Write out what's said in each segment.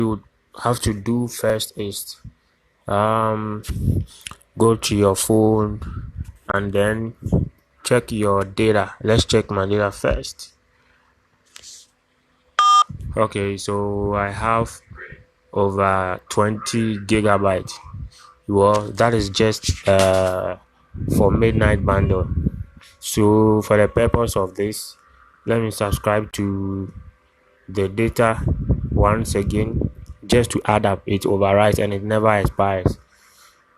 you have to do first is go to your phone and then check your data. Let's check my data first. Okay, so I have over 20 gigabytes. Well, that is just for midnight bundle. So for the purpose of this, let me subscribe to the data once again, just to add up. It overrides and it never expires.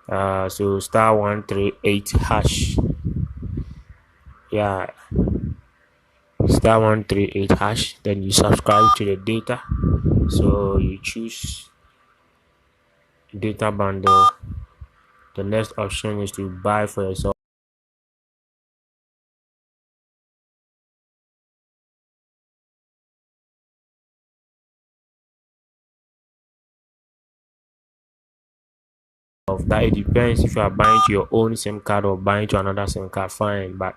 So *138 hash. Yeah, *138 hash. Then you subscribe to the data. So you choose data bundle. The next option is to buy for yourself. That it depends if you are buying to your own SIM card or buying to another SIM card, fine. But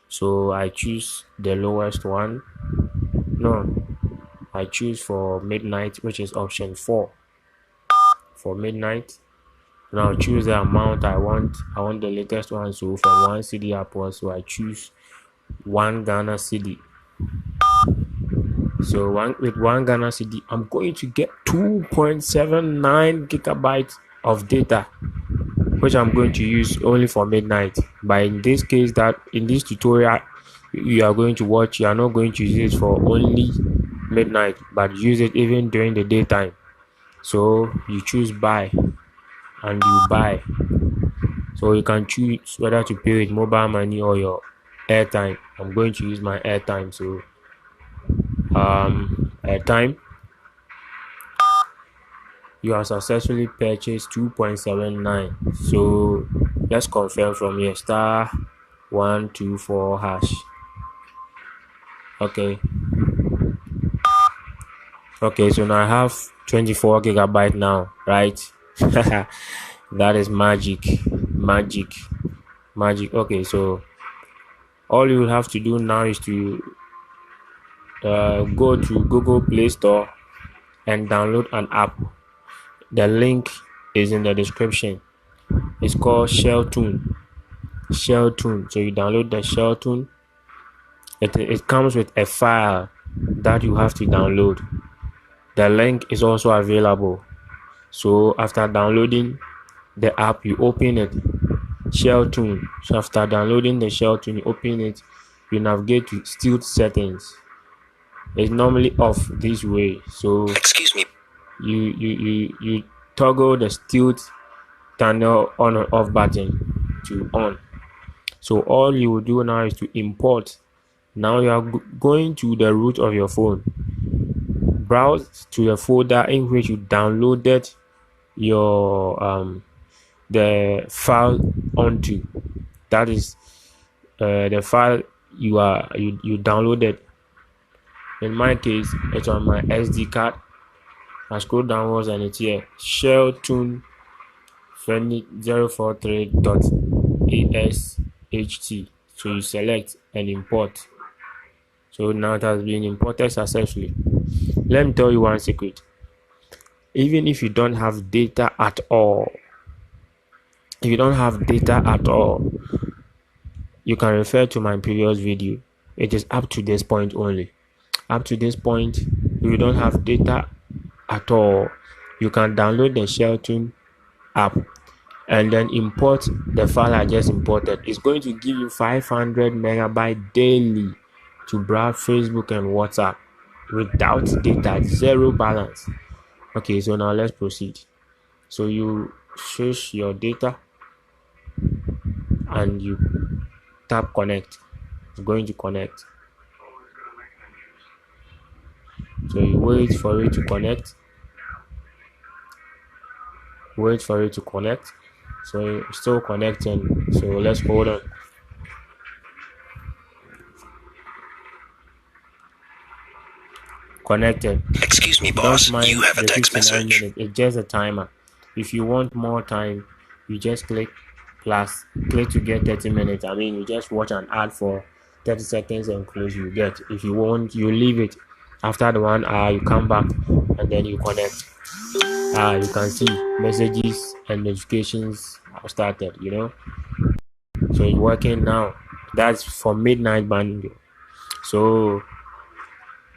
so I choose the lowest one. No, I choose for midnight, which is option 4. For midnight, now choose the amount I want. I want the latest one, so from 1 cedi upwards. So I choose 1 Ghana cedi. So with 1 Ghana cedi, I'm going to get 2.79 gigabytes of data, which I'm going to use only for midnight. But in this case, that in this tutorial you are going to watch, you are not going to use it for only midnight, but use it even during the daytime. So you choose buy and you buy. So you can choose whether to pay with mobile money or your airtime. I'm going to use my airtime. So airtime, you have successfully purchased 2.79. so let's confirm from here. *124 hash. Okay, so now I have 24 gigabyte now, right? That is magic. Okay, so all you will have to do now is to go to Google Play Store and download an app. The link is in the description. It's called ShellTune. So you download the ShellTune. It comes with a file that you have to download. The link is also available. So after downloading the app, you open it. ShellTune. So after downloading the ShellTune, you open it. You navigate to stealth settings. It's normally off this way. So excuse me. You toggle the stealth tunnel on or off button to on. So all you will do now is to import. Now you are going to the root of your phone. Browse to the folder in which you downloaded your the file onto. That is the file you downloaded. In my case, it's on my SD card. I scroll downwards and it's here. ShellTune 043.asht. So you select and import. So now it has been imported successfully. Let me tell you one secret. Even if you don't have data at all, you can refer to my previous video. It is up to this point only. Up to this point, if you don't have data at all, you can download the ShellTune app and then import the file I just imported. It's going to give you 500 megabytes daily to browse Facebook and WhatsApp without data, zero balance. Okay, so now let's proceed. So you choose your data and you tap connect. It's going to connect. So you wait for it to connect. So it's still connecting. So let's hold on. Connected. Excuse me, boss. You have a text 59 message. minutes. It's just a timer. If you want more time, you just click plus. Click to get 30 minutes. You just watch an ad for 30 seconds and close. You get. If you want, you leave it. After the 1 hour, you come back and then you connect. You can see messages and notifications have started, so it's working now. That's for midnight bundle. So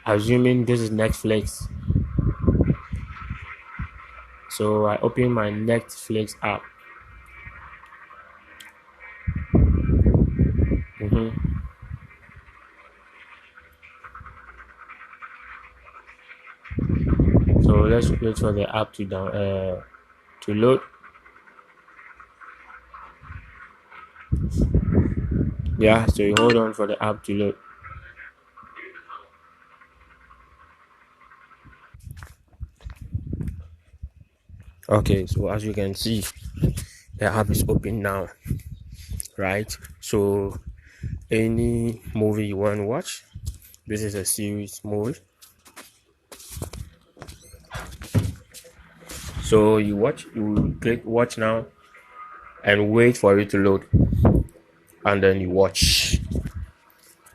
assuming this is Netflix, so I open my Netflix app. So let's wait for the app to load. Yeah, so you hold on for the app to load. Okay, so as you can see, the app is open now, right? So any movie you want to watch, this is a series movie. So you click watch now and wait for it to load, and then you watch.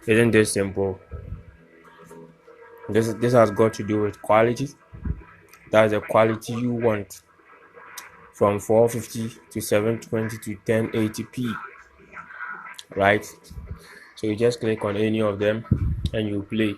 Isn't this simple? This has got to do with quality. That's the quality you want, from 450 to 720 to 1080p, right? So you just click on any of them and you play.